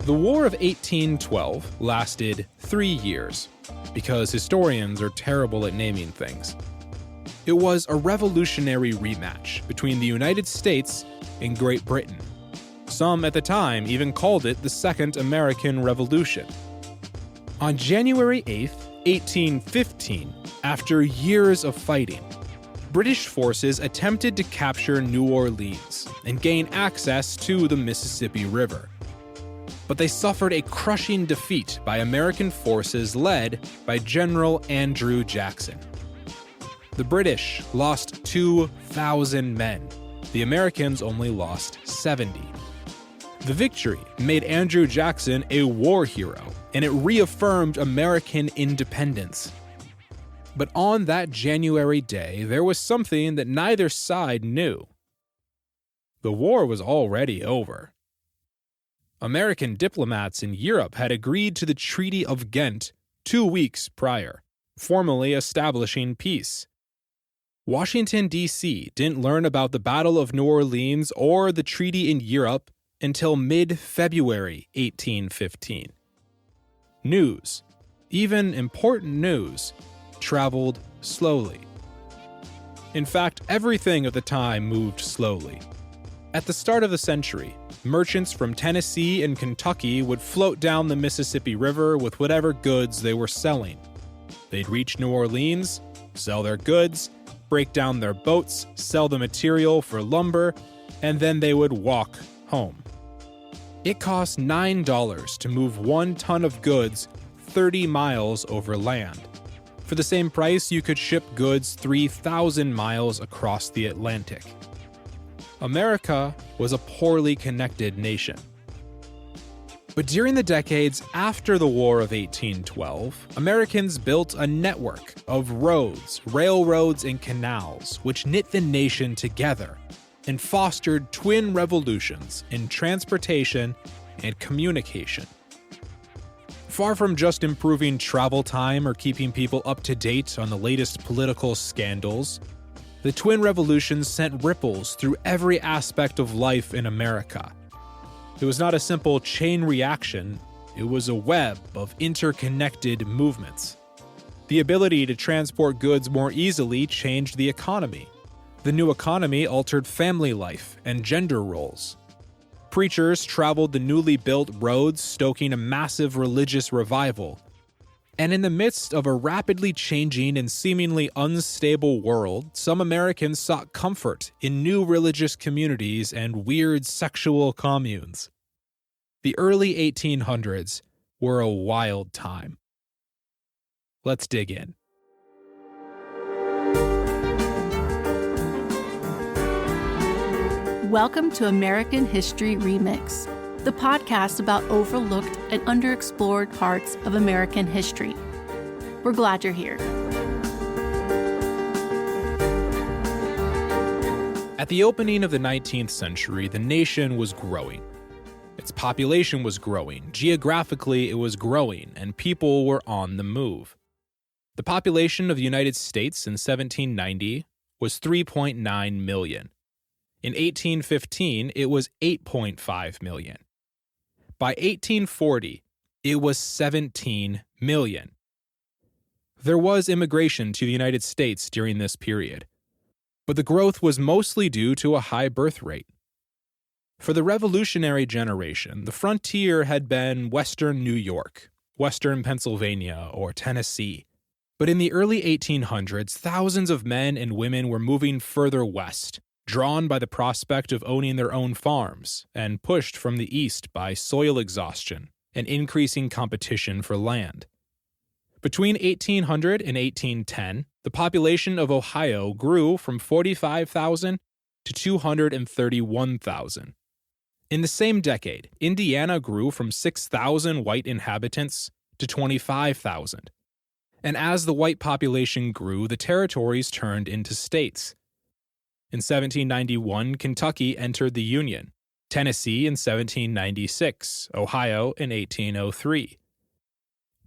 The War of 1812 lasted 3 years, because historians are terrible at naming things. It was a revolutionary rematch between the United States and Great Britain. Some at the time even called it the Second American Revolution. On January 8, 1815, after years of fighting, British forces attempted to capture New Orleans and gain access to the Mississippi River. But they suffered a crushing defeat by American forces led by General Andrew Jackson. The British lost 2,000 men. The Americans only lost 70. The victory made Andrew Jackson a war hero, and it reaffirmed American independence. But on that January day, there was something that neither side knew. The war was already over. American diplomats in Europe had agreed to the Treaty of Ghent 2 weeks prior, formally establishing peace. Washington, D.C. didn't learn about the Battle of New Orleans or the treaty in Europe until mid-February 1815. News, even important news, traveled slowly. In fact, everything of the time moved slowly. At the start of the century, merchants from Tennessee and Kentucky would float down the Mississippi River with whatever goods they were selling. They'd reach New Orleans, sell their goods, break down their boats, sell the material for lumber, and then they would walk home. It cost $9 to move 1 ton of goods 30 miles over land. For the same price, you could ship goods 3,000 miles across the Atlantic. America was a poorly connected nation. But during the decades after the War of 1812, Americans built a network of roads, railroads, and canals which knit the nation together and fostered twin revolutions in transportation and communication. Far from just improving travel time or keeping people up to date on the latest political scandals, the twin revolutions sent ripples through every aspect of life in America. It was not a simple chain reaction, it was a web of interconnected movements. The ability to transport goods more easily changed the economy. The new economy altered family life and gender roles. Preachers traveled the newly built roads, stoking a massive religious revival. And in the midst of a rapidly changing and seemingly unstable world, some Americans sought comfort in new religious communities and weird sexual communes. The early 1800s were a wild time. Let's dig in. Welcome to American History Remix, the podcast about overlooked and underexplored parts of American history. We're glad you're here. At the opening of the 19th century, the nation was growing. Its population was growing, geographically it was growing, and people were on the move. The population of the United States in 1790 was 3.9 million. In 1815, it was 8.5 million. By 1840, it was 17 million. There was immigration to the United States during this period, but the growth was mostly due to a high birth rate. For the Revolutionary generation, the frontier had been Western New York, Western Pennsylvania, or Tennessee. But in the early 1800s, thousands of men and women were moving further west, drawn by the prospect of owning their own farms, and pushed from the east by soil exhaustion and increasing competition for land. Between 1800 and 1810, the population of Ohio grew from 45,000 to 231,000. In the same decade, Indiana grew from 6,000 white inhabitants to 25,000. And as the white population grew, the territories turned into states. In 1791, Kentucky entered the Union, Tennessee in 1796, Ohio in 1803.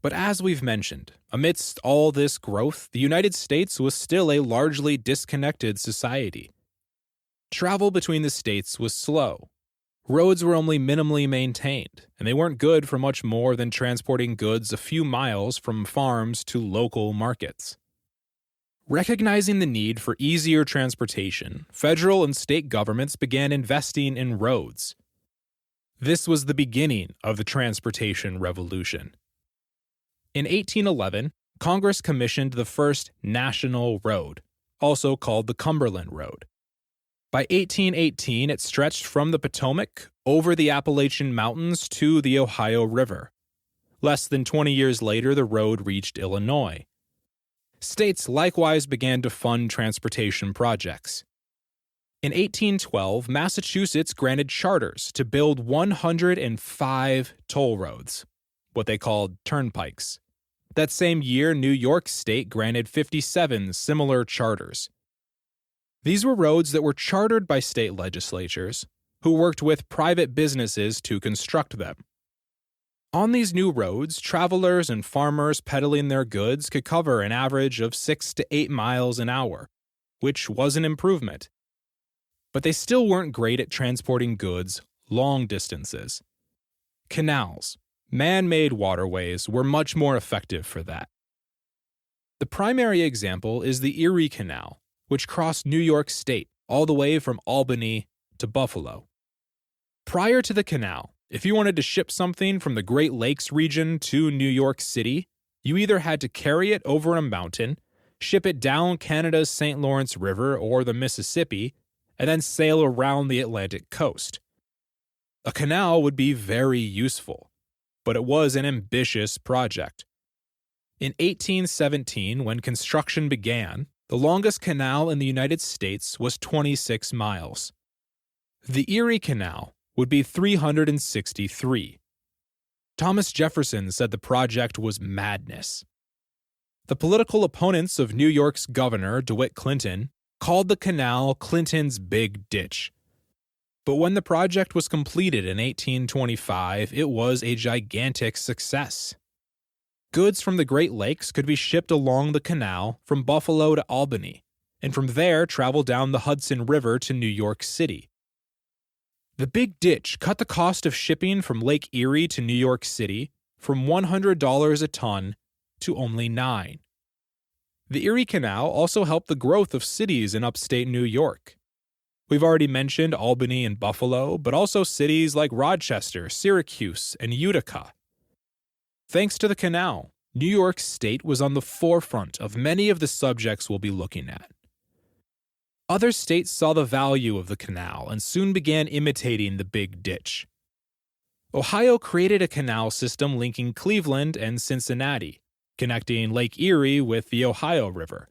But as we've mentioned, amidst all this growth, the United States was still a largely disconnected society. Travel between the states was slow. Roads were only minimally maintained, and they weren't good for much more than transporting goods a few miles from farms to local markets. Recognizing the need for easier transportation, federal and state governments began investing in roads. This was the beginning of the transportation revolution. In 1811, Congress commissioned the first national road, also called the Cumberland Road. By 1818, it stretched from the Potomac over the Appalachian Mountains to the Ohio River. Less than 20 years later, the road reached Illinois. States likewise began to fund transportation projects. In 1812, Massachusetts granted charters to build 105 toll roads, what they called turnpikes. That same year, New York State granted 57 similar charters. These were roads that were chartered by state legislatures, who worked with private businesses to construct them. On these new roads, travelers and farmers peddling their goods could cover an average of 6 to 8 miles an hour, which was an improvement. But they still weren't great at transporting goods long distances. Canals, man-made waterways, were much more effective for that. The primary example is the Erie Canal, which crossed New York State all the way from Albany to Buffalo. Prior to the canal, if you wanted to ship something from the Great Lakes region to New York City, you either had to carry it over a mountain, ship it down Canada's St. Lawrence River or the Mississippi, and then sail around the Atlantic coast. A canal would be very useful, but it was an ambitious project. In 1817, when construction began, the longest canal in the United States was 26 miles. The Erie Canal would be 363. Thomas Jefferson said the project was madness. The political opponents of New York's governor, DeWitt Clinton, called the canal Clinton's Big Ditch. But when the project was completed in 1825, it was a gigantic success. Goods from the Great Lakes could be shipped along the canal from Buffalo to Albany, and from there travel down the Hudson River to New York City. The Big Ditch cut the cost of shipping from Lake Erie to New York City from $100 a ton to only $9. The Erie Canal also helped the growth of cities in upstate New York. We've already mentioned Albany and Buffalo, but also cities like Rochester, Syracuse, and Utica. Thanks to the canal, New York State was on the forefront of many of the subjects we'll be looking at. Other states saw the value of the canal and soon began imitating the Big Ditch. Ohio created a canal system linking Cleveland and Cincinnati, connecting Lake Erie with the Ohio River.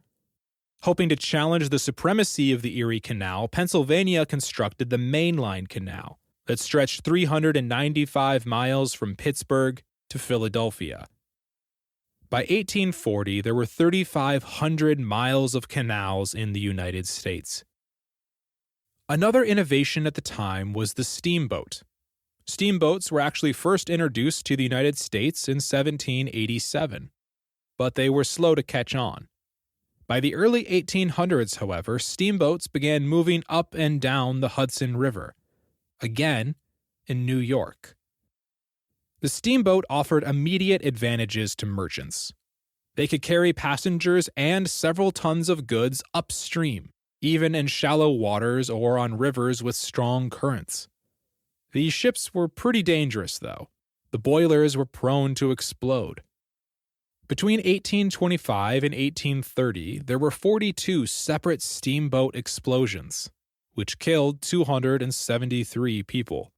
Hoping to challenge the supremacy of the Erie Canal, Pennsylvania constructed the Main Line Canal that stretched 395 miles from Pittsburgh to Philadelphia. By 1840, there were 3,500 miles of canals in the United States. Another innovation at the time was the steamboat. Steamboats were actually first introduced to the United States in 1787, but they were slow to catch on. By the early 1800s, however, steamboats began moving up and down the Hudson River, again in New York. The steamboat offered immediate advantages to merchants. They could carry passengers and several tons of goods upstream, even in shallow waters or on rivers with strong currents. These ships were pretty dangerous, though. The boilers were prone to explode. Between 1825 and 1830, there were 42 separate steamboat explosions, which killed 273 people.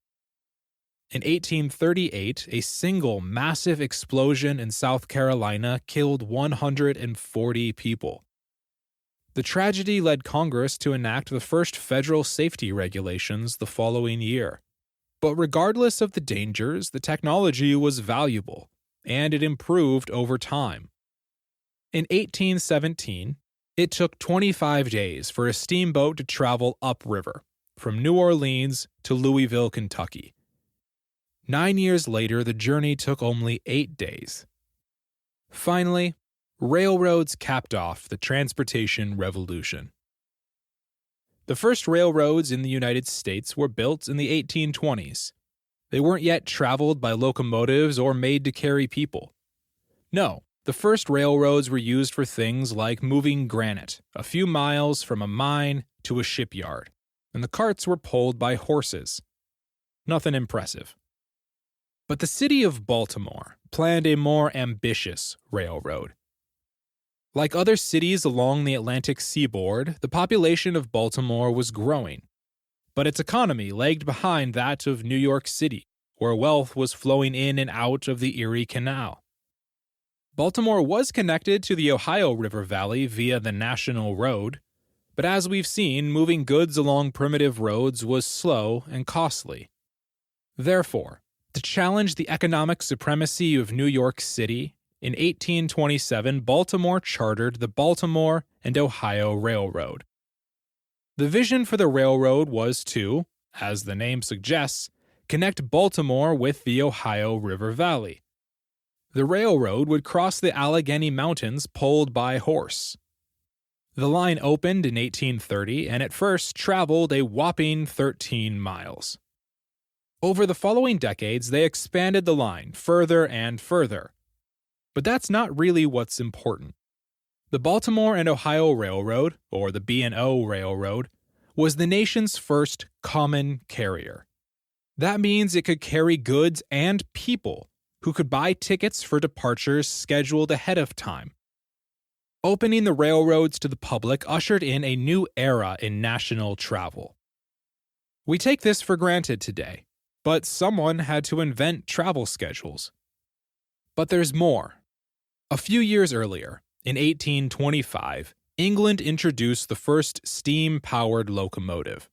In 1838, a single massive explosion in South Carolina killed 140 people. The tragedy led Congress to enact the first federal safety regulations the following year. But regardless of the dangers, the technology was valuable, and it improved over time. In 1817, it took 25 days for a steamboat to travel upriver, from New Orleans to Louisville, Kentucky. 9 years later, the journey took only 8 days. Finally, railroads capped off the transportation revolution. The first railroads in the United States were built in the 1820s. They weren't yet traveled by locomotives or made to carry people. No, the first railroads were used for things like moving granite a few miles from a mine to a shipyard, and the carts were pulled by horses. Nothing impressive. But the city of Baltimore planned a more ambitious railroad. Like other cities along the Atlantic seaboard, the population of Baltimore was growing, but its economy lagged behind that of New York City, where wealth was flowing in and out of the Erie Canal. Baltimore was connected to the Ohio River Valley via the National Road, but as we've seen, moving goods along primitive roads was slow and costly. Therefore, to challenge the economic supremacy of New York City, in 1827, Baltimore chartered the Baltimore and Ohio Railroad. The vision for the railroad was to, as the name suggests, connect Baltimore with the Ohio River Valley. The railroad would cross the Allegheny Mountains pulled by horse. The line opened in 1830 and at first traveled a whopping 13 miles. Over the following decades, they expanded the line further and further. But that's not really what's important. The Baltimore and Ohio Railroad, or the B&O Railroad, was the nation's first common carrier. That means it could carry goods and people who could buy tickets for departures scheduled ahead of time. Opening the railroads to the public ushered in a new era in national travel. We take this for granted today, but someone had to invent travel schedules. But there's more. A few years earlier, in 1825, England introduced the first steam-powered locomotive.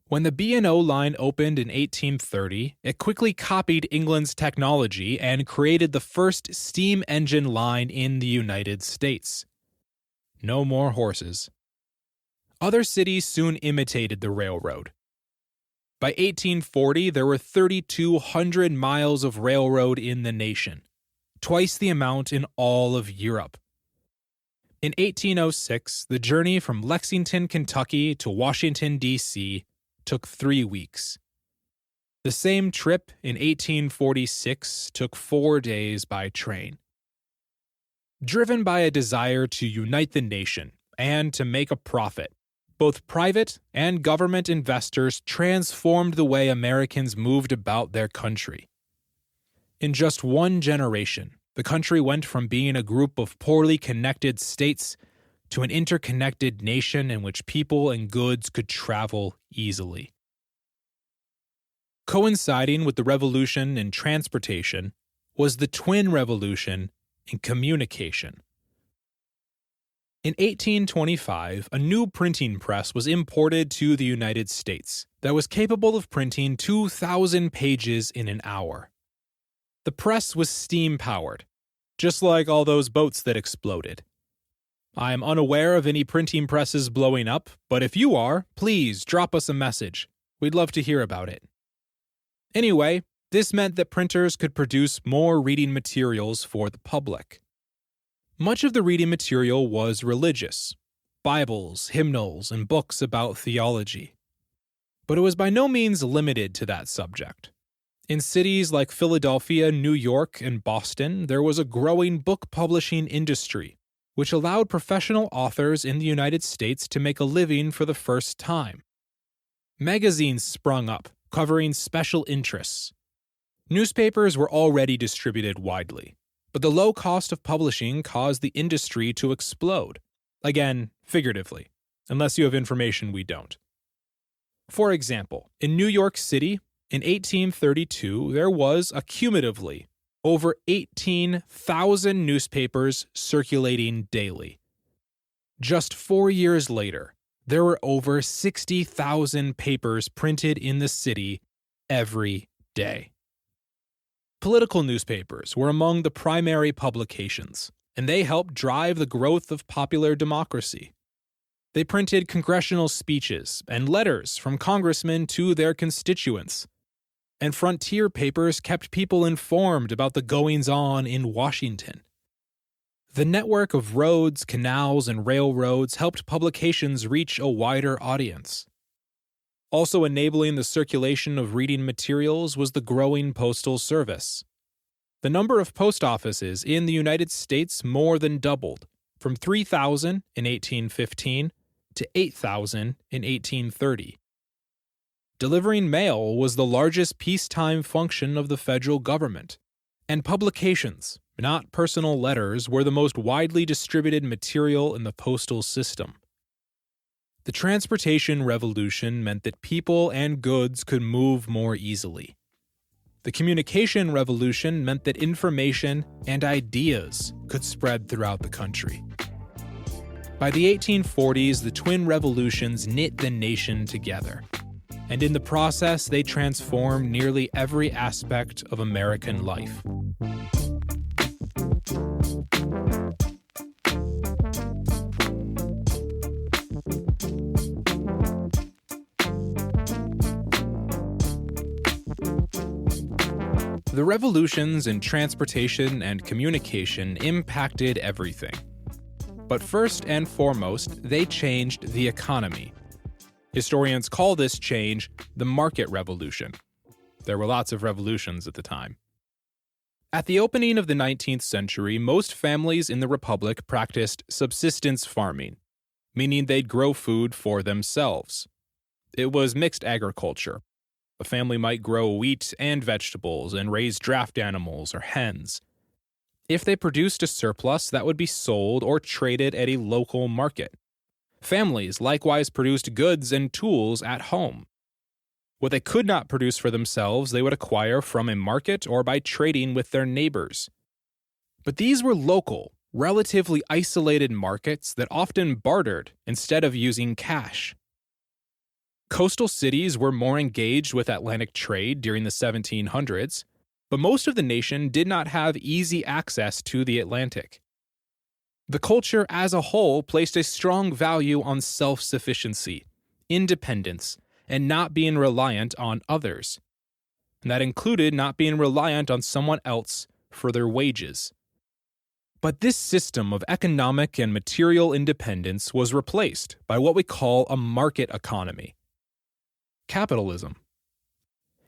When the B&O line opened in 1830, it quickly copied England's technology and created the first steam engine line in the United States. No more horses. Other cities soon imitated the railroad. By 1840, there were 3,200 miles of railroad in the nation, twice the amount in all of Europe. In 1806, the journey from Lexington, Kentucky to Washington, D.C. took 3 weeks. The same trip in 1846 took 4 days by train. Driven by a desire to unite the nation and to make a profit, both private and government investors transformed the way Americans moved about their country. In just one generation, the country went from being a group of poorly connected states to an interconnected nation in which people and goods could travel easily. Coinciding with the revolution in transportation was the twin revolution in communication. In 1825, a new printing press was imported to the United States that was capable of printing 2,000 pages in an hour. The press was steam-powered, just like all those boats that exploded. I am unaware of any printing presses blowing up, but if you are, please drop us a message. We'd love to hear about it. Anyway, this meant that printers could produce more reading materials for the public. Much of the reading material was religious, Bibles, hymnals, and books about theology. But it was by no means limited to that subject. In cities like Philadelphia, New York, and Boston, there was a growing book publishing industry, which allowed professional authors in the United States to make a living for the first time. Magazines sprung up, covering special interests. Newspapers were already distributed widely, but the low cost of publishing caused the industry to explode. Again, figuratively, unless you have information we don't. For example, in New York City, in 1832, there was, cumulatively, over 18,000 newspapers circulating daily. Just 4 years later, there were over 60,000 papers printed in the city every day. Political newspapers were among the primary publications, and they helped drive the growth of popular democracy. They printed congressional speeches and letters from congressmen to their constituents, and frontier papers kept people informed about the goings-on in Washington. The network of roads, canals, and railroads helped publications reach a wider audience. Also enabling the circulation of reading materials was the growing postal service. The number of post offices in the United States more than doubled, from 3,000 in 1815 to 8,000 in 1830. Delivering mail was the largest peacetime function of the federal government, and publications, not personal letters, were the most widely distributed material in the postal system. The transportation revolution meant that people and goods could move more easily. The communication revolution meant that information and ideas could spread throughout the country. By the 1840s, the twin revolutions knit the nation together, and in the process, they transformed nearly every aspect of American life. The revolutions in transportation and communication impacted everything. But first and foremost, they changed the economy. Historians call this change the market revolution. There were lots of revolutions at the time. At the opening of the 19th century, most families in the Republic practiced subsistence farming, meaning they'd grow food for themselves. It was mixed agriculture. A family might grow wheat and vegetables and raise draft animals or hens. If they produced a surplus, that would be sold or traded at a local market. Families likewise produced goods and tools at home. What they could not produce for themselves, they would acquire from a market or by trading with their neighbors. But these were local, relatively isolated markets that often bartered instead of using cash. Coastal cities were more engaged with Atlantic trade during the 1700s, but most of the nation did not have easy access to the Atlantic. The culture as a whole placed a strong value on self-sufficiency, independence, and not being reliant on others. And that included not being reliant on someone else for their wages. But this system of economic and material independence was replaced by what we call a market economy. Capitalism.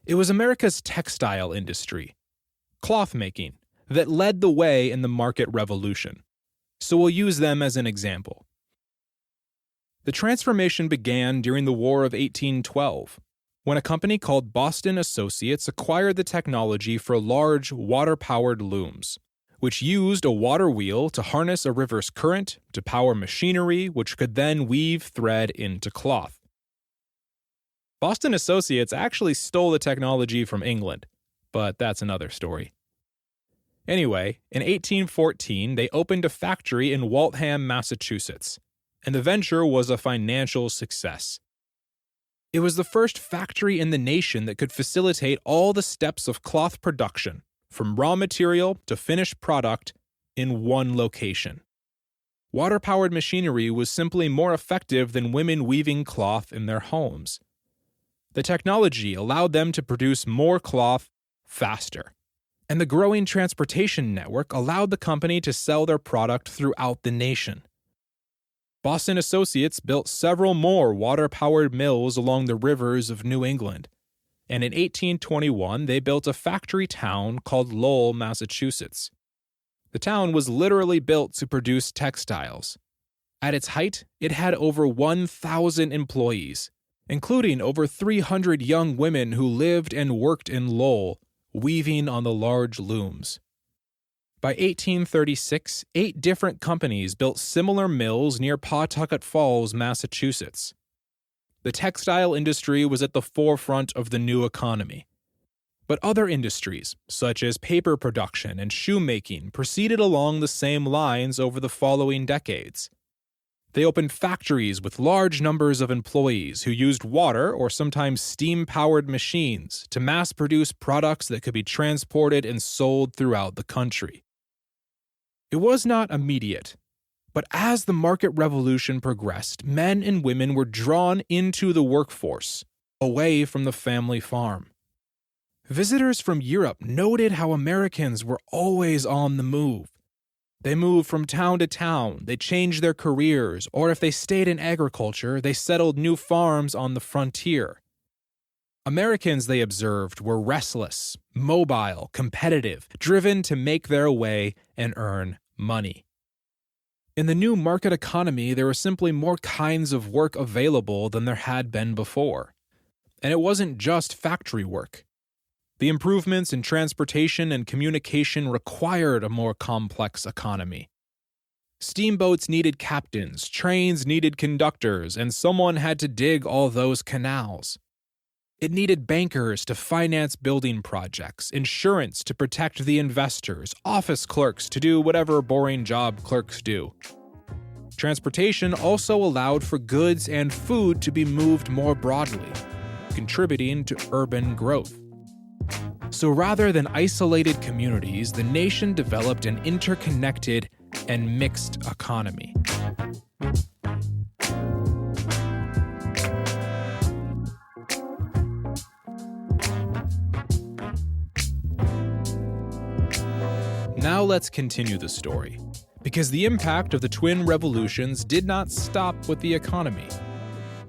It was America's textile industry, cloth making, that led the way in the market revolution. So we'll use them as an example. The transformation began during the War of 1812, when a company called Boston Associates acquired the technology for large water-powered looms, which used a water wheel to harness a river's current to power machinery, which could then weave thread into cloth. Boston Associates actually stole the technology from England, but that's another story. Anyway, in 1814, they opened a factory in Waltham, Massachusetts, and the venture was a financial success. It was the first factory in the nation that could facilitate all the steps of cloth production, from raw material to finished product, in one location. Water-powered machinery was simply more effective than women weaving cloth in their homes. The technology allowed them to produce more cloth faster, and the growing transportation network allowed the company to sell their product throughout the nation. Boston Associates built several more water-powered mills along the rivers of New England, and in 1821 they built a factory town called Lowell, Massachusetts. The town was literally built to produce textiles. At its height, it had over 1,000 employees, including over 300 young women who lived and worked in Lowell, weaving on the large looms. By 1836, 8 different companies built similar mills near Pawtucket Falls, Massachusetts. The textile industry was at the forefront of the new economy. But other industries, such as paper production and shoemaking, proceeded along the same lines over the following decades. They opened factories with large numbers of employees who used water or sometimes steam-powered machines to mass-produce products that could be transported and sold throughout the country. It was not immediate, but as the market revolution progressed, men and women were drawn into the workforce, away from the family farm. Visitors from Europe noted how Americans were always on the move. They moved from town to town, they changed their careers, or if they stayed in agriculture, they settled new farms on the frontier. Americans, they observed, were restless, mobile, competitive, driven to make their way and earn money. In the new market economy, there were simply more kinds of work available than there had been before. And it wasn't just factory work. The improvements in transportation and communication required a more complex economy. Steamboats needed captains, trains needed conductors, and someone had to dig all those canals. It needed bankers to finance building projects, insurance to protect the investors, office clerks to do whatever boring job clerks do. Transportation also allowed for goods and food to be moved more broadly, contributing to urban growth. So rather than isolated communities, the nation developed an interconnected and mixed economy. Now let's continue the story, because the impact of the twin revolutions did not stop with the economy.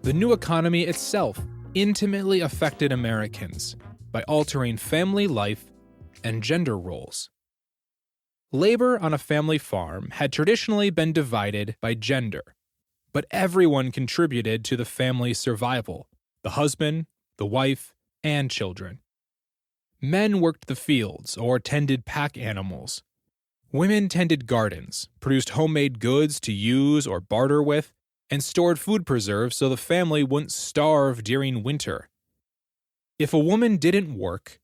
The new economy itself intimately affected Americans by altering family life and gender roles. Labor on a family farm had traditionally been divided by gender, but everyone contributed to the family's survival: the husband, the wife, and children. Men worked the fields or tended pack animals. Women tended gardens, produced homemade goods to use or barter with, and stored food preserves so the family wouldn't starve during winter. If a woman didn't work,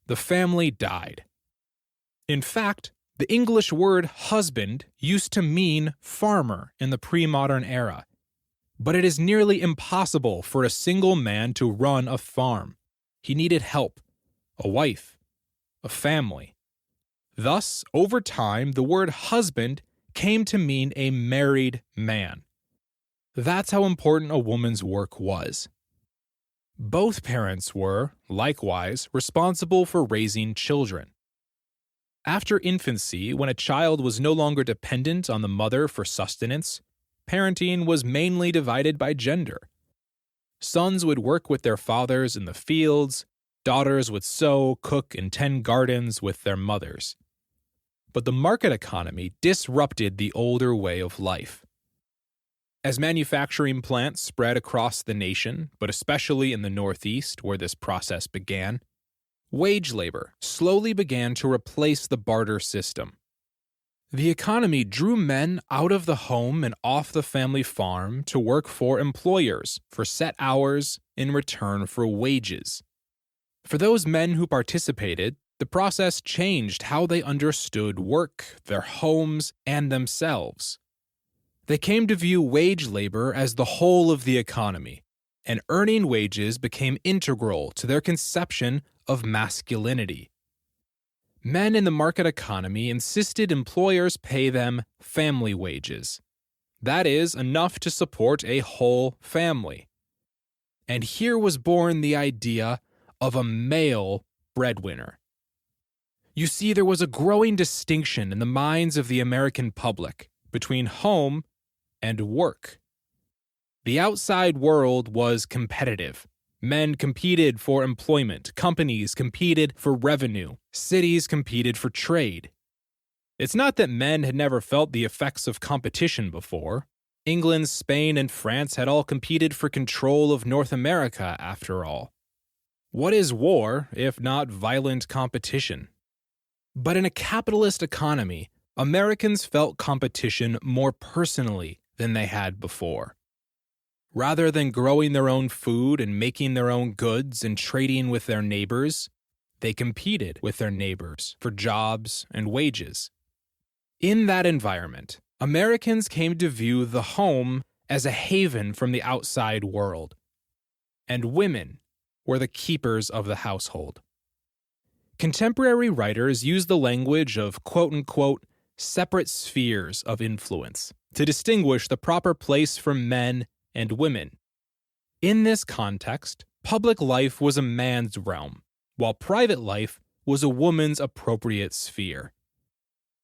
the family died. In fact, the English word husband used to mean farmer in the pre-modern era. But it is nearly impossible for a single man to run a farm. He needed help, a wife, a family. Thus, over time, the word husband came to mean a married man. That's how important a woman's work was. Both parents were, likewise, responsible for raising children. After infancy, when a child was no longer dependent on the mother for sustenance, parenting was mainly divided by gender. Sons would work with their fathers in the fields, daughters would sew, cook, and tend gardens with their mothers. But the market economy disrupted the older way of life. As manufacturing plants spread across the nation, but especially in the Northeast where this process began, wage labor slowly began to replace the barter system. The economy drew men out of the home and off the family farm to work for employers for set hours in return for wages. For those men who participated, the process changed how they understood work, their homes, and themselves. They came to view wage labor as the whole of the economy, and earning wages became integral to their conception of masculinity. Men in the market economy insisted employers pay them family wages. That is, enough to support a whole family. And here was born the idea of a male breadwinner. You see, there was a growing distinction in the minds of the American public between home and work. The outside world was competitive. Men competed for employment, companies competed for revenue, cities competed for trade. It's not that men had never felt the effects of competition before. England, Spain, and France had all competed for control of North America, after all. What is war, if not violent competition? But in a capitalist economy, Americans felt competition more personally than they had before. Rather than growing their own food and making their own goods and trading with their neighbors, they competed with their neighbors for jobs and wages. In that environment, Americans came to view the home as a haven from the outside world, and women were the keepers of the household. Contemporary writers use the language of quote-unquote separate spheres of influence to distinguish the proper place for men and women. In this context, public life was a man's realm, while private life was a woman's appropriate sphere.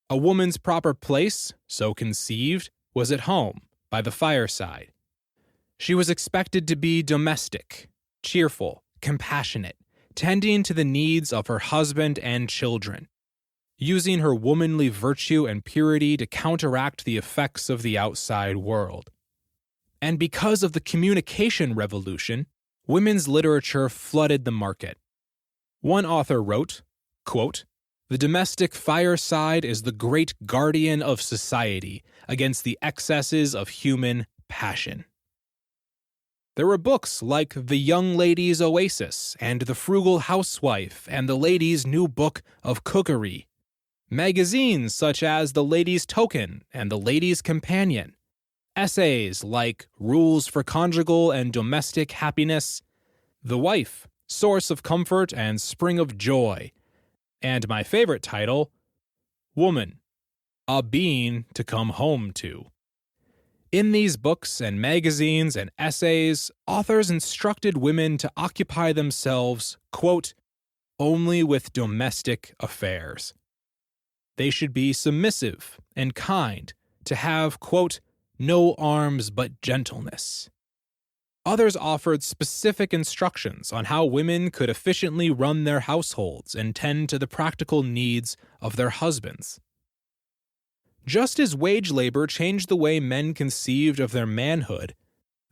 A woman's proper place, so conceived, was at home, by the fireside. She was expected to be domestic, cheerful, compassionate, tending to the needs of her husband and children, using her womanly virtue and purity to counteract the effects of the outside world. And because of the communication revolution, women's literature flooded the market. One author wrote, quote, "The domestic fireside is the great guardian of society against the excesses of human passion." There were books like The Young Lady's Oasis and The Frugal Housewife and The Lady's New Book of Cookery, magazines such as The Lady's Token and The Lady's Companion, essays like Rules for Conjugal and Domestic Happiness, The Wife, Source of Comfort and Spring of Joy, and my favorite title, Woman, A Being to Come Home to. In these books and magazines and essays, authors instructed women to occupy themselves, quote, only with domestic affairs. They should be submissive and kind, to have, quote, no arms but gentleness. Others offered specific instructions on how women could efficiently run their households and tend to the practical needs of their husbands. Just as wage labor changed the way men conceived of their manhood,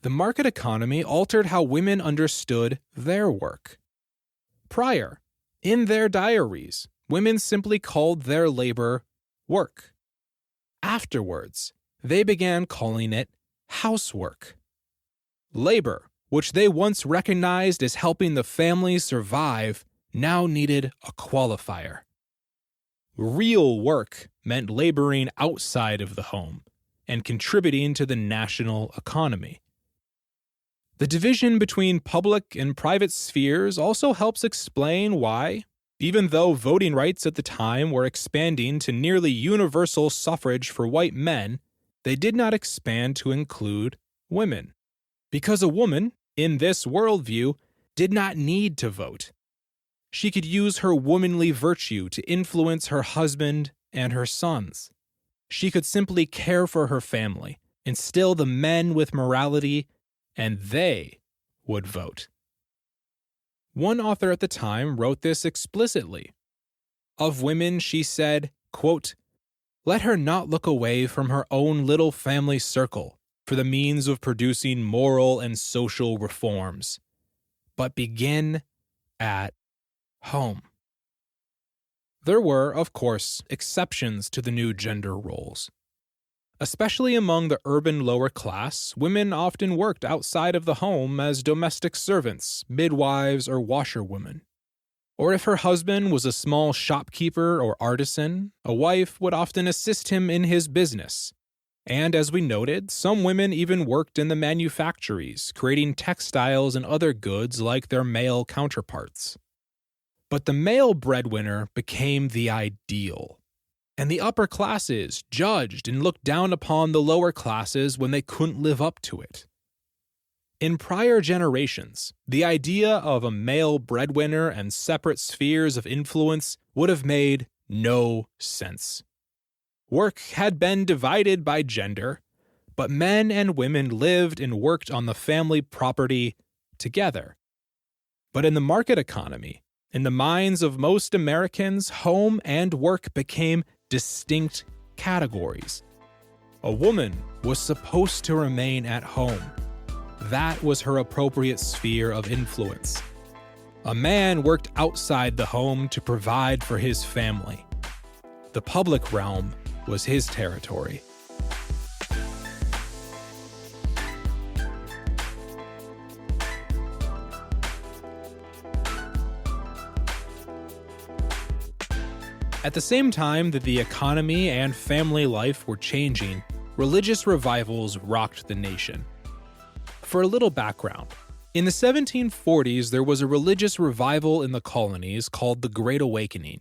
the market economy altered how women understood their work. Prior, in their diaries, women simply called their labor work. Afterwards, they began calling it housework. Labor, which they once recognized as helping the family survive, now needed a qualifier. Real work meant laboring outside of the home and contributing to the national economy. The division between public and private spheres also helps explain why, even though voting rights at the time were expanding to nearly universal suffrage for white men, they did not expand to include women. Because a woman, in this worldview, did not need to vote. She could use her womanly virtue to influence her husband and her sons. She could simply care for her family, instill the men with morality, and they would vote. One author at the time wrote this explicitly. Of women, she said, quote, let her not look away from her own little family circle for the means of producing moral and social reforms, but begin at home. There were, of course, exceptions to the new gender roles. Especially among the urban lower class, women often worked outside of the home as domestic servants, midwives, or washerwomen. Or if her husband was a small shopkeeper or artisan, a wife would often assist him in his business. And as we noted, some women even worked in the manufactories, creating textiles and other goods like their male counterparts. But the male breadwinner became the ideal, and the upper classes judged and looked down upon the lower classes when they couldn't live up to it. In prior generations, the idea of a male breadwinner and separate spheres of influence would have made no sense. Work had been divided by gender, but men and women lived and worked on the family property together. But in the market economy, in the minds of most Americans, home and work became distinct categories. A woman was supposed to remain at home. That was her appropriate sphere of influence. A man worked outside the home to provide for his family. The public realm was his territory. At the same time that the economy and family life were changing, religious revivals rocked the nation. For a little background, in the 1740s there was a religious revival in the colonies called the Great Awakening.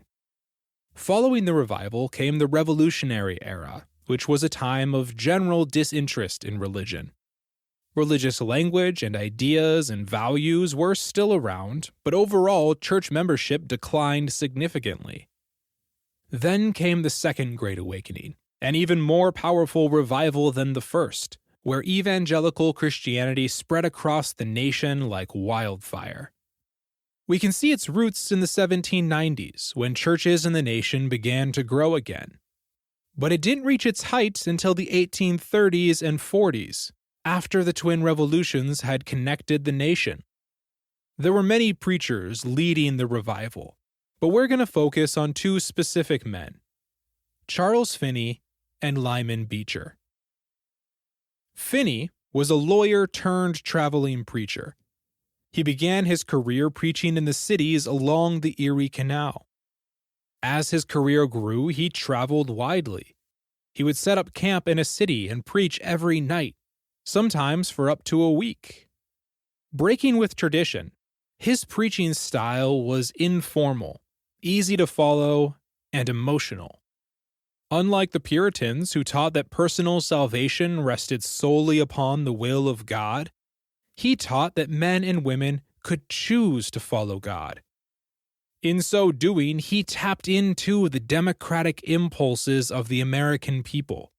Following the revival came the Revolutionary Era, which was a time of general disinterest in religion. Religious language and ideas and values were still around, but overall church membership declined significantly. Then came the Second Great Awakening, an even more powerful revival than the first, where evangelical Christianity spread across the nation like wildfire. We can see its roots in the 1790s, when churches in the nation began to grow again. But it didn't reach its height until the 1830s and 40s, after the twin revolutions had connected the nation. There were many preachers leading the revival, but we're going to focus on two specific men, Charles Finney and Lyman Beecher. Finney was a lawyer turned traveling preacher. He began his career preaching in the cities along the Erie Canal. As his career grew, he traveled widely. He would set up camp in a city and preach every night, sometimes for up to a week. Breaking with tradition, his preaching style was informal, easy to follow, and emotional. Unlike the Puritans, who taught that personal salvation rested solely upon the will of God, he taught that men and women could choose to follow God. In so doing, he tapped into the democratic impulses of the American people.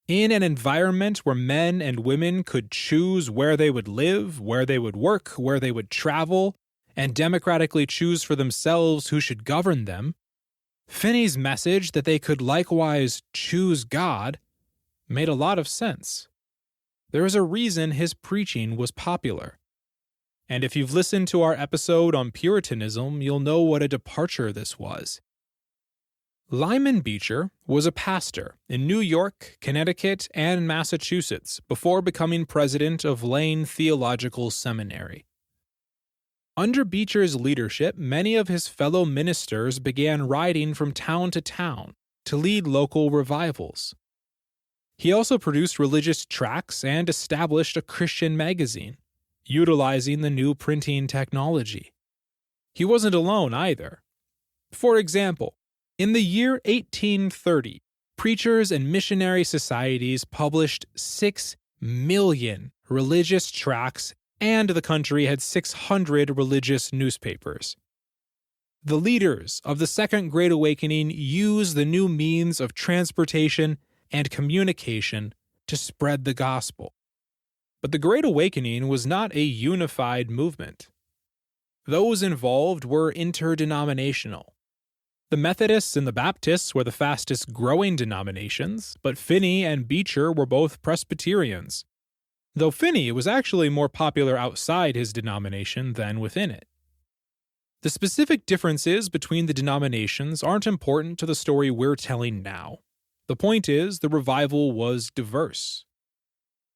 In an environment where men and women could choose where they would live, where they would work, where they would travel, and democratically choose for themselves who should govern them, Finney's message that they could likewise choose God made a lot of sense. There is a reason his preaching was popular. And if you've listened to our episode on Puritanism, you'll know what a departure this was. Lyman Beecher was a pastor in New York, Connecticut, and Massachusetts before becoming president of Lane Theological Seminary. Under Beecher's leadership, many of his fellow ministers began riding from town to town to lead local revivals. He also produced religious tracts and established a Christian magazine, utilizing the new printing technology. He wasn't alone either. For example, in the year 1830, preachers and missionary societies published 6 million religious tracts, and the country had 600 religious newspapers. The leaders of the Second Great Awakening used the new means of transportation and communication to spread the gospel. But the Great Awakening was not a unified movement. Those involved were interdenominational. The Methodists and the Baptists were the fastest growing denominations, but Finney and Beecher were both Presbyterians, though Finney was actually more popular outside his denomination than within it. The specific differences between the denominations aren't important to the story we're telling now. The point is, the revival was diverse.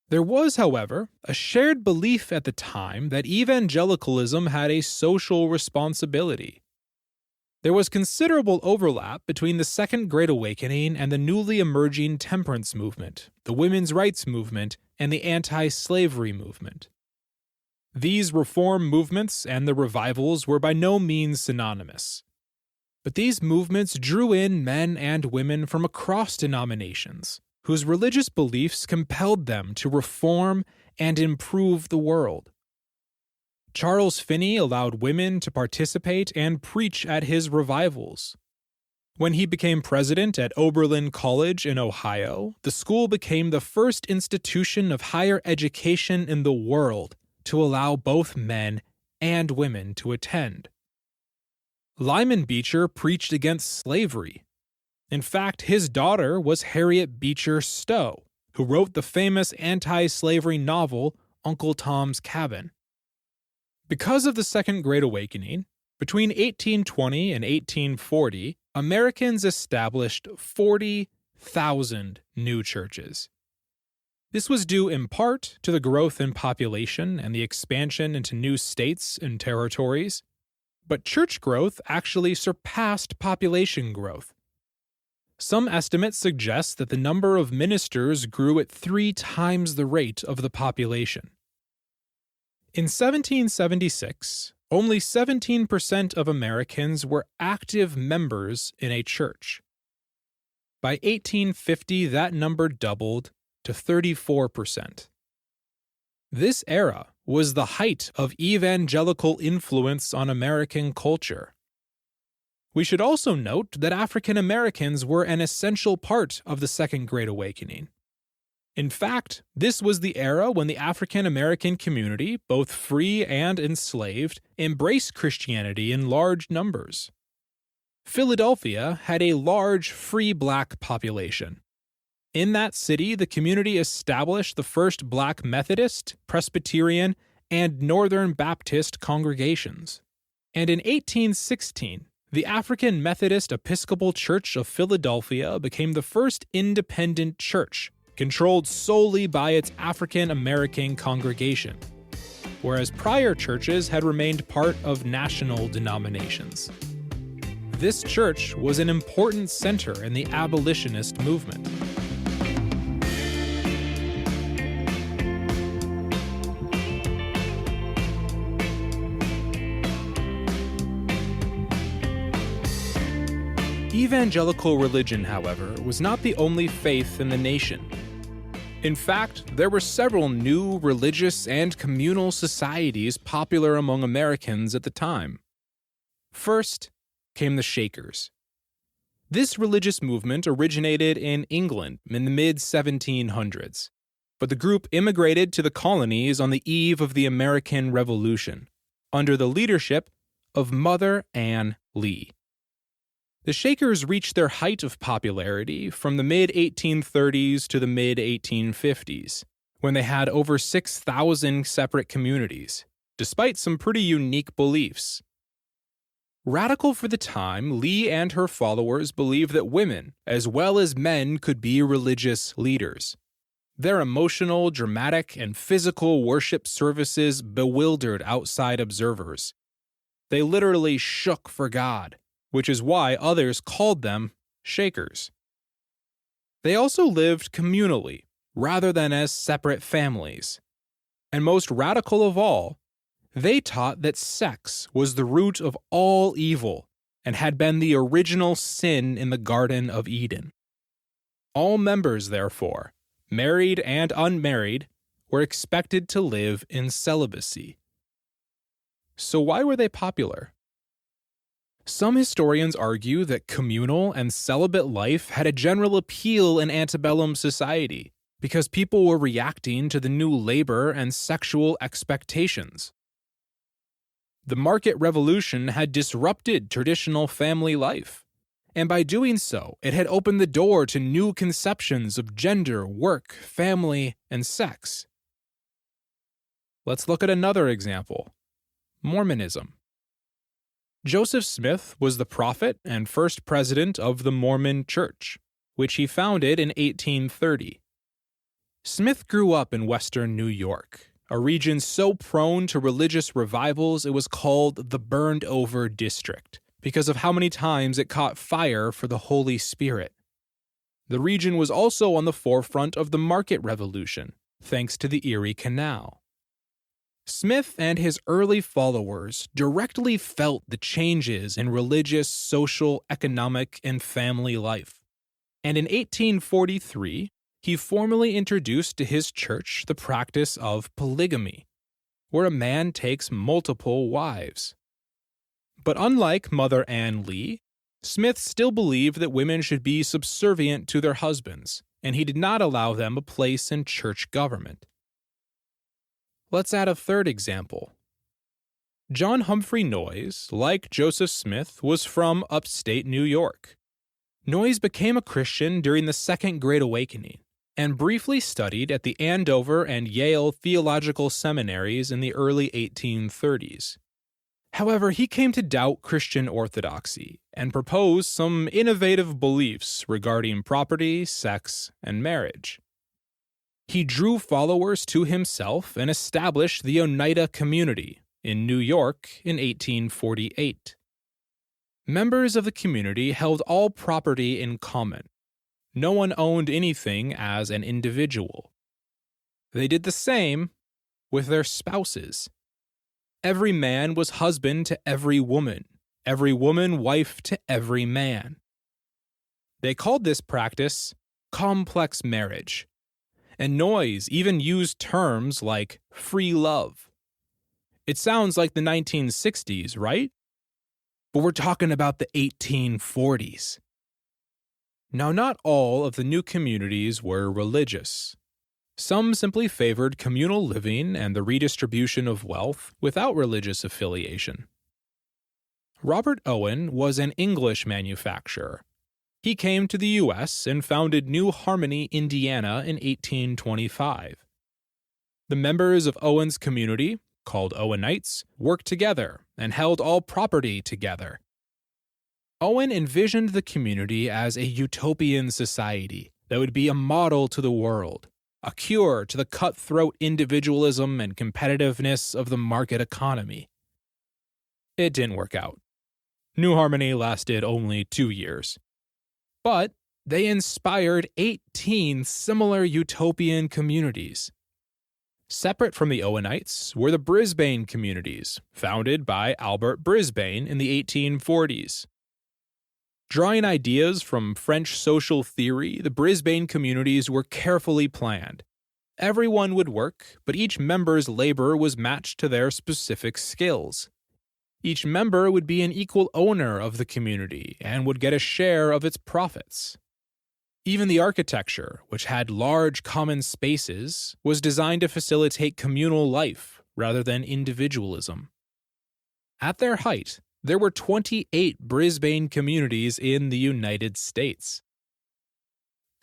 There was, however, a shared belief at the time that evangelicalism had a social responsibility. There was considerable overlap between the Second Great Awakening and the newly emerging temperance movement, the women's rights movement, and the anti-slavery movement. These reform movements and the revivals were by no means synonymous. But these movements drew in men and women from across denominations, whose religious beliefs compelled them to reform and improve the world. Charles Finney allowed women to participate and preach at his revivals. When he became president at Oberlin College in Ohio, the school became the first institution of higher education in the world to allow both men and women to attend. Lyman Beecher preached against slavery. In fact, his daughter was Harriet Beecher Stowe, who wrote the famous anti-slavery novel Uncle Tom's Cabin. Because of the Second Great Awakening, between 1820 and 1840, Americans established 40,000 new churches. This was due in part to the growth in population and the expansion into new states and territories, but church growth actually surpassed population growth. Some estimates suggest that the number of ministers grew at 3 times the rate of the population. In 1776, only 17% of Americans were active members in a church. By 1850, that number doubled to 34%. This era was the height of evangelical influence on American culture. We should also note that African Americans were an essential part of the Second Great Awakening. In fact, this was the era when the African American community, both free and enslaved, embraced Christianity in large numbers. Philadelphia had a large free black population. In that city, the community established the first Black Methodist, Presbyterian, and Northern Baptist congregations. And in 1816, the African Methodist Episcopal Church of Philadelphia became the first independent church, controlled solely by its African American congregation, whereas prior churches had remained part of national denominations. This church was an important center in the abolitionist movement. Evangelical religion, however, was not the only faith in the nation. In fact, there were several new religious and communal societies popular among Americans at the time. First came the Shakers. This religious movement originated in England in the mid-1700s, but the group immigrated to the colonies on the eve of the American Revolution, under the leadership of Mother Ann Lee. The Shakers reached their height of popularity from the mid-1830s to the mid-1850s, when they had over 6,000 separate communities, despite some pretty unique beliefs. Radical for the time, Lee and her followers believed that women, as well as men, could be religious leaders. Their emotional, dramatic, and physical worship services bewildered outside observers. They literally shook for God, which is why others called them Shakers. They also lived communally, rather than as separate families. And most radical of all, they taught that sex was the root of all evil and had been the original sin in the Garden of Eden. All members, therefore, married and unmarried, were expected to live in celibacy. So why were they popular? Some historians argue that communal and celibate life had a general appeal in antebellum society because people were reacting to the new labor and sexual expectations. The market revolution had disrupted traditional family life, and by doing so, it had opened the door to new conceptions of gender, work, family, and sex. Let's look at another example: Mormonism. Joseph Smith was the prophet and first president of the Mormon Church, which he founded in 1830. Smith grew up in western New York, a region so prone to religious revivals it was called the Burned-Over District, because of how many times it caught fire for the Holy Spirit. The region was also on the forefront of the market revolution, thanks to the Erie Canal. Smith and his early followers directly felt the changes in religious, social, economic, and family life. And in 1843, he formally introduced to his church the practice of polygamy, where a man takes multiple wives. But unlike Mother Ann Lee, Smith still believed that women should be subservient to their husbands, and he did not allow them a place in church government. Let's add a third example. John Humphrey Noyes, like Joseph Smith, was from upstate New York. Noyes became a Christian during the Second Great Awakening and briefly studied at the Andover and Yale theological seminaries in the early 1830s. However, he came to doubt Christian orthodoxy and proposed some innovative beliefs regarding property, sex, and marriage. He drew followers to himself and established the Oneida community in New York in 1848. Members of the community held all property in common. No one owned anything as an individual. They did the same with their spouses. Every man was husband to every woman wife to every man. They called this practice complex marriage, and Noyes even used terms like free love. It sounds like the 1960s, right? but we're talking about the 1840s. Now, not all of the new communities were religious. Some simply favored communal living and the redistribution of wealth without religious affiliation. Robert Owen was an English manufacturer. He came to the U.S. and founded New Harmony, Indiana in 1825. The members of Owen's community, called Owenites, worked together and held all property together. Owen envisioned the community as a utopian society that would be a model to the world, a cure to the cutthroat individualism and competitiveness of the market economy. It didn't work out. New Harmony lasted only 2 years. But they inspired 18 similar utopian communities. Separate from the Owenites were the Brisbane communities, founded by Albert Brisbane in the 1840s. Drawing ideas from French social theory, the Brisbane communities were carefully planned. Everyone would work, but each member's labor was matched to their specific skills. Each member would be an equal owner of the community and would get a share of its profits. Even the architecture, which had large common spaces, was designed to facilitate communal life rather than individualism. At their height, there were 28 Brisbane communities in the United States.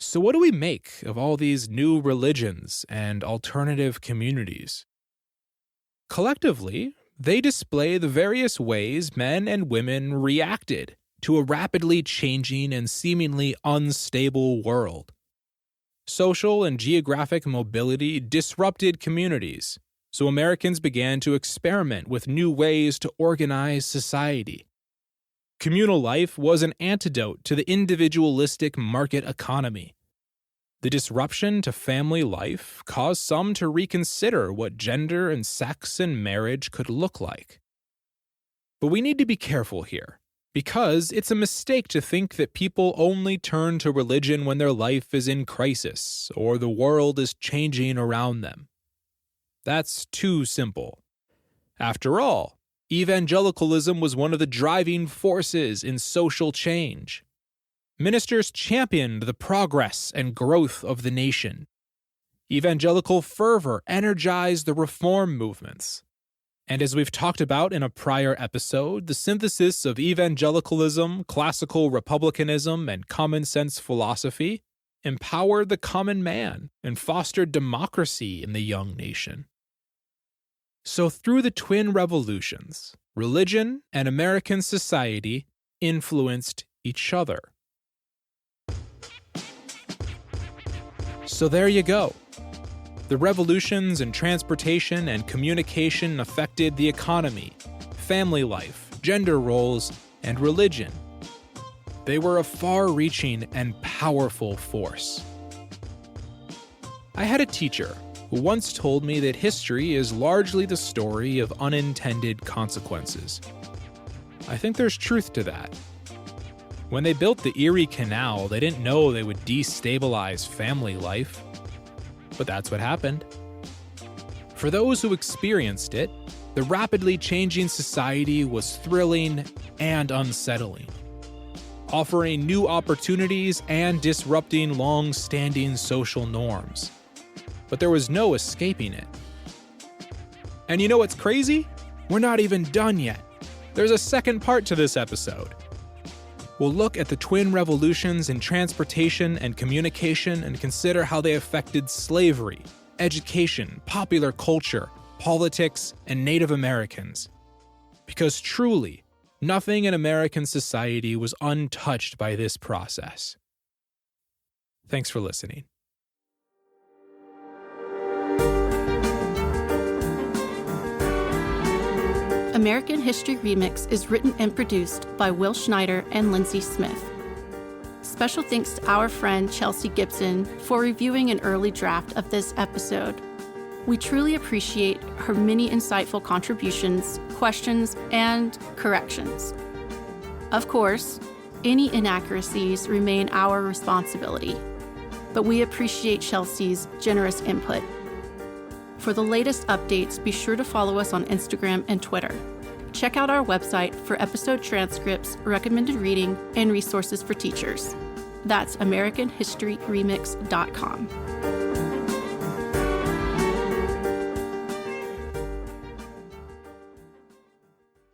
So what do we make of all these new religions and alternative communities? Collectively, they display the various ways men and women reacted to a rapidly changing and seemingly unstable world. Social and geographic mobility disrupted communities, so Americans began to experiment with new ways to organize society. Communal life was an antidote to the individualistic market economy. The disruption to family life caused some to reconsider what gender and sex and marriage could look like. But we need to be careful here, because it's a mistake to think that people only turn to religion when their life is in crisis or the world is changing around them. That's too simple. After all, evangelicalism was one of the driving forces in social change. Ministers championed the progress and growth of the nation. Evangelical fervor energized the reform movements. And as we've talked about in a prior episode, the synthesis of evangelicalism, classical republicanism, and common sense philosophy empowered the common man and fostered democracy in the young nation. So through the twin revolutions, religion and American society influenced each other. So there you go. The revolutions in transportation and communication affected the economy, family life, gender roles, and religion. They were a far-reaching and powerful force. I had a teacher who once told me that history is largely the story of unintended consequences. I think there's truth to that. When they built the Erie Canal, they didn't know they would destabilize family life. But that's what happened. For those who experienced it, the rapidly changing society was thrilling and unsettling, offering new opportunities and disrupting long-standing social norms. But there was no escaping it. And you know what's crazy? We're not even done yet. There's a second part to this episode. We'll look at the twin revolutions in transportation and communication and consider how they affected slavery, education, popular culture, politics, and Native Americans. Because truly, nothing in American society was untouched by this process. Thanks for listening. American History Remix is written and produced by Will Schneider and Lindsay Smith. Special thanks to our friend Chelsea Gibson for reviewing an early draft of this episode. We truly appreciate her many insightful contributions, questions, and corrections. Of course, any inaccuracies remain our responsibility, but we appreciate Chelsea's generous input. For the latest updates, be sure to follow us on Instagram and Twitter. check out our website for episode transcripts, recommended reading, and resources for teachers. That's AmericanHistoryRemix.com.